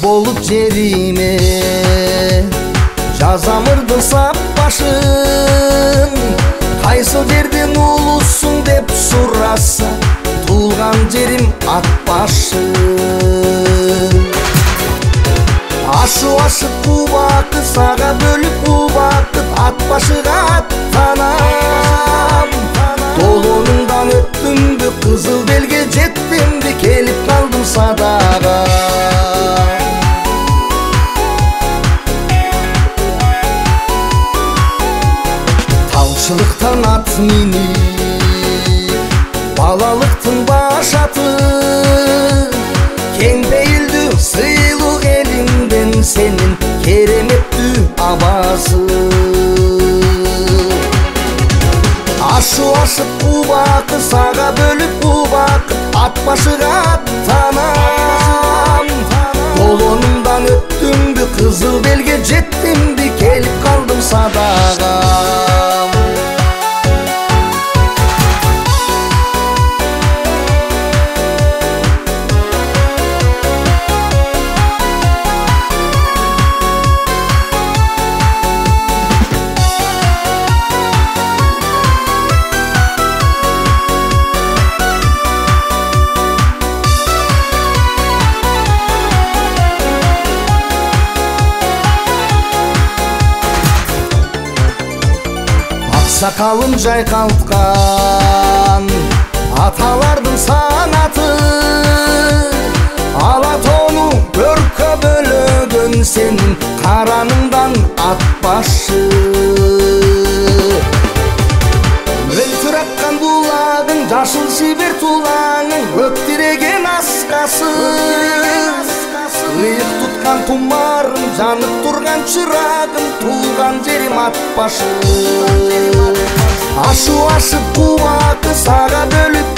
болуп жериме жазамырдын сап башын кайсы жерден улуссуң деп сураса туулган жерим ат башы ашу ашып убакыт сага бөлүп убакыт ат башыга аттанам толонуңдан өттүмбү кызыл белге жеттимби келип калдым садага талчылыктан ат минип балалыктын башаты кең пейилдүү сыйлуу элиңден сенин кереметтүү абасы ашу ашып убакыт сага бөлүп убакыт ат башыга аттанам толонуңдан өттүмбү кызыл белге жеттимби келип калдым садага сакалын жайкалткан аталардын санаты ала тоону көркө бөлөгөн сенин караныңдан ат башы мөлтүр аккан булагың жашыл шибер тулаңың өктиреген аскасы ыйык туткан тумарым жанып турган чырагым туулган жерим ат башы ашу ашып убакыт сага бөлүп